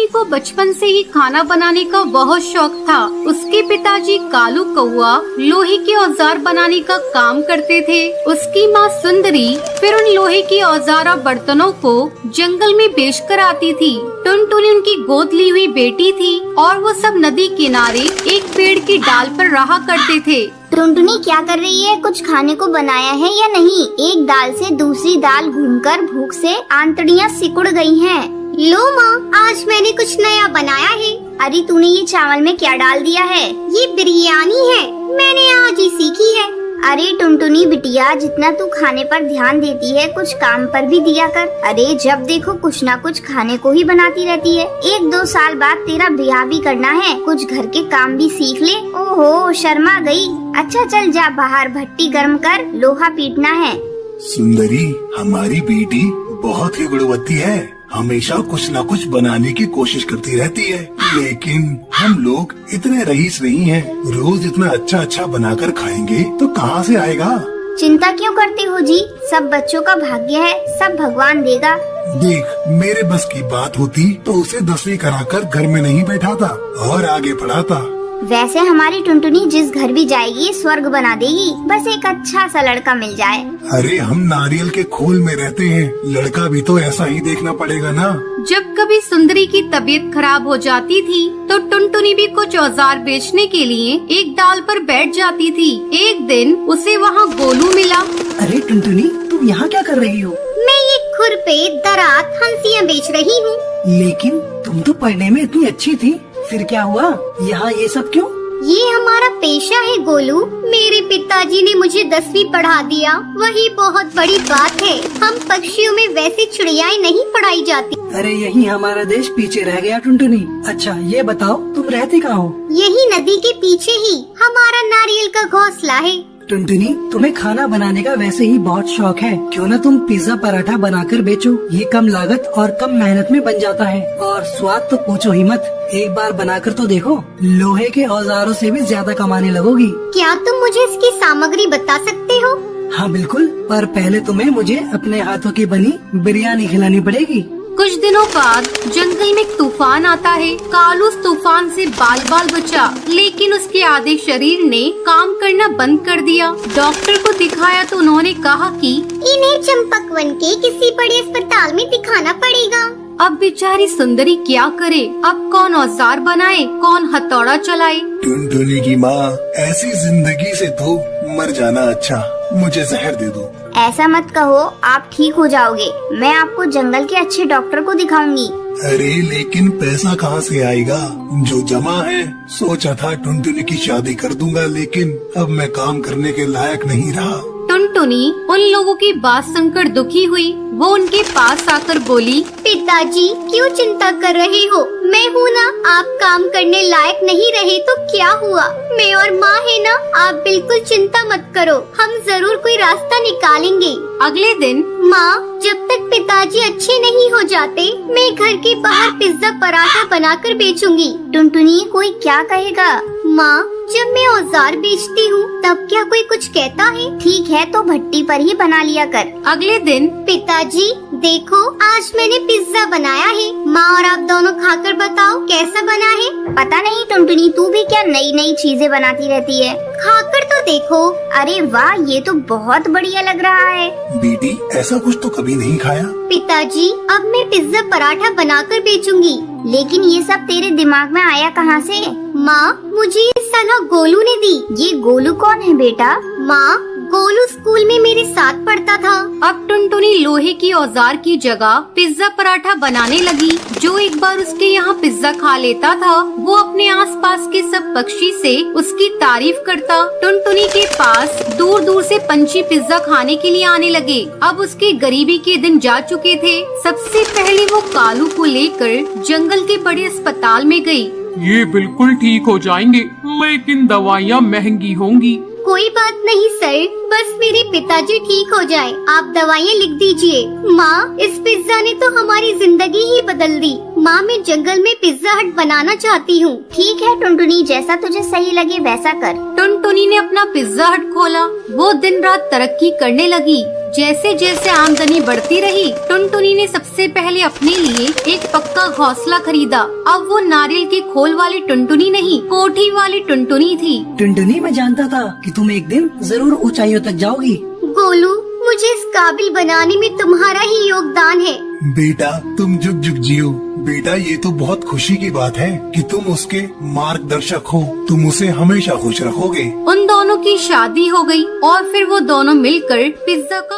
टुनटुनी को बचपन से ही खाना बनाने का बहुत शौक था। उसके पिताजी कालू कौआ लोहे के औजार बनाने का काम करते थे। उसकी माँ सुंदरी फिर उन लोहे के औजार और बर्तनों को जंगल में बेचकर आती थी। टुनटुनी उनकी गोद ली हुई बेटी थी और वो सब नदी किनारे एक पेड़ की डाल पर रहा करते थे। टुनटुनी क्या कर रही है? कुछ खाने को बनाया है या नहीं? एक दाल से दूसरी दाल घूमकर भूख से आंतड़ियाँ सिकुड़ गई हैं। लो माँ, आज मैंने कुछ नया बनाया है। अरे तूने ये चावल में क्या डाल दिया है? ये बिरयानी है, मैंने आज ही सीखी है। अरे टुनटुनी बिटिया, जितना तू खाने पर ध्यान देती है कुछ काम पर भी दिया कर। अरे जब देखो कुछ ना कुछ खाने को ही बनाती रहती है। 1-2 साल बाद तेरा ब्याह भी करना है, कुछ घर के काम भी सीख ले। ओहो, शर्मा गई। अच्छा चल जा बाहर भट्टी गर्म कर, लोहा पीटना है। सुंदरी, हमारी बेटी बहुत ही गुणवत्ती है, हमेशा कुछ न कुछ बनाने की कोशिश करती रहती है। लेकिन हम लोग इतने रईस नहीं हैं, रोज इतना अच्छा अच्छा बनाकर खाएंगे तो कहाँ से आएगा? चिंता क्यों करते हो जी? सब बच्चों का भाग्य है, सब भगवान देगा। देख, मेरे बस की बात होती तो उसे 10वीं कराकर घर में नहीं बैठाता और आगे पढ़ाता। वैसे हमारी टुनटुनी जिस घर भी जाएगी स्वर्ग बना देगी, बस एक अच्छा सा लड़का मिल जाए। अरे हम नारियल के खोल में रहते हैं, लड़का भी तो ऐसा ही देखना पड़ेगा ना। जब कभी सुंदरी की तबीयत खराब हो जाती थी तो टुनटुनी भी कुछ औजार बेचने के लिए एक डाल पर बैठ जाती थी। एक दिन उसे वहाँ गोलू मिला। अरे टुनटुनी, तुम यहाँ क्या कर रही हो? मैं ये खुरपे दरात हंसियाँ बेच रही हूँ। लेकिन तुम तो पढ़ने में इतनी अच्छी थी, फिर क्या हुआ? यहाँ ये सब क्यों? ये हमारा पेशा है गोलू। मेरे पिताजी ने मुझे 10वीं पढ़ा दिया, वही बहुत बड़ी बात है। हम पक्षियों में वैसी चिड़ियाएं नहीं पढ़ाई जाती। अरे यही हमारा देश पीछे रह गया टुनटुनी। अच्छा ये बताओ, तुम रहती कहाँ हो? यही नदी के पीछे ही हमारा नारियल का घोंसला है। टुनटुनी, तुम्हें खाना बनाने का वैसे ही बहुत शौक है, क्यों न तुम पिज्जा पराठा बनाकर बेचो। ये कम लागत और कम मेहनत में बन जाता है और स्वाद तो पूछो ही मत। एक बार बनाकर तो देखो, लोहे के औजारों से भी ज्यादा कमाने लगोगी। क्या तुम मुझे इसकी सामग्री बता सकते हो? हाँ बिल्कुल, पर पहले तुम्हें मुझे अपने हाथों की बनी बिरयानी खिलानी पड़ेगी। कुछ दिनों बाद जंगल में एक तूफान आता है। कालू उस तूफान से बाल बाल बचा, लेकिन उसके आधे शरीर ने काम करना बंद कर दिया। डॉक्टर को दिखाया तो उन्होंने कहा कि इन्हें चंपकवन के किसी बड़े अस्पताल में दिखाना पड़ेगा। अब बेचारी सुंदरी क्या करे? अब कौन औजार बनाए, कौन हथौड़ा चलाए? टुनटुनी की माँ, ऐसी जिंदगी से तो मर जाना अच्छा। मुझे जहर दे दो। ऐसा मत कहो, आप ठीक हो जाओगे। मैं आपको जंगल के अच्छे डॉक्टर को दिखाऊंगी। अरे लेकिन पैसा कहाँ से आएगा? जो जमा है, सोचा था टुनटुनी की शादी कर दूंगा, लेकिन अब मैं काम करने के लायक नहीं रहा। टुनटुनी उन लोगों की बात सुनकर दुखी हुई। वो उनके पास आकर बोली, पिताजी क्यों चिंता कर रहे हो? मैं हूँ ना, आप काम करने लायक नहीं रहे तो क्या हुआ? मैं और माँ है ना, आप बिल्कुल चिंता मत करो, हम जरूर कोई रास्ता निकालेंगे। अगले दिन माँ, जब तक पिताजी अच्छे नहीं हो जाते मैं घर के बाहर पिज्जा पराठा बनाकर बेचूंगी। टुनटुनी, कोई क्या कहेगा? माँ, जब मैं औजार बेचती हूँ तब क्या कोई कुछ कहता है? ठीक है तो भट्टी पर ही बना लिया कर। अगले दिन पिताजी देखो, आज मैंने पिज्जा बनाया है। माँ और आप दोनों खाकर बताओ कैसा बना है। पता नहीं टुनटुनी, तू भी क्या नई नई चीजें बनाती रहती है। खाकर तो देखो। अरे वाह, ये तो बहुत बढ़िया लग रहा है। बेटी, ऐसा कुछ तो कभी नहीं खाया। पिताजी, अब मैं पिज्जा पराठा बनाकर बेचूंगी। लेकिन ये सब तेरे दिमाग में आया कहाँ से? माँ, मुझे ये सलाह गोलू ने दी। ये गोलू कौन है बेटा? माँ, गोलू स्कूल में मेरे साथ पढ़ता था। अब टुनटुनी लोहे की औजार की जगह पिज्जा पराठा बनाने लगी। जो एक बार उसके यहाँ पिज्जा खा लेता था, वो अपने आसपास के सब पक्षी से उसकी तारीफ करता। टुनटुनी के पास दूर दूर से पंछी पिज्जा खाने के लिए आने लगे। अब उसके गरीबी के दिन जा चुके थे। सबसे पहले वो कालू को लेकर जंगल के बड़े अस्पताल में गई। ये बिल्कुल ठीक हो जाएंगे, लेकिन दवाइयाँ महंगी होंगी। कोई बात नहीं सर, बस मेरे पिताजी ठीक हो जाए, आप दवाइयाँ लिख दीजिए। माँ, इस पिज्जा ने तो हमारी जिंदगी ही बदल दी। माँ मैं जंगल में पिज्जा हट बनाना चाहती हूँ। ठीक है टुनटुनी, जैसा तुझे सही लगे वैसा कर। टुनटुनी ने अपना पिज्जा हट खोला। वो दिन रात तरक्की करने लगी। जैसे जैसे आमदनी बढ़ती रही, टुनटुनी ने सबसे पहले अपने लिए एक पक्का घोंसला खरीदा। अब वो नारियल के खोल वाली टुनटुनी नहीं, कोठी वाली टुनटुनी थी। टुनटुनी, मैं जानता था कि तुम एक दिन जरूर ऊंचाइयों तक जाओगी। गोलू, मुझे इस काबिल बनाने में तुम्हारा ही योगदान है। बेटा तुम जुग जुग जियो। बेटा ये तो बहुत खुशी की बात है कि तुम उसके मार्गदर्शक हो। तुम उसे हमेशा खुश रखोगे। उन दोनों की शादी हो गई और फिर वो दोनों मिलकर पिज्जा का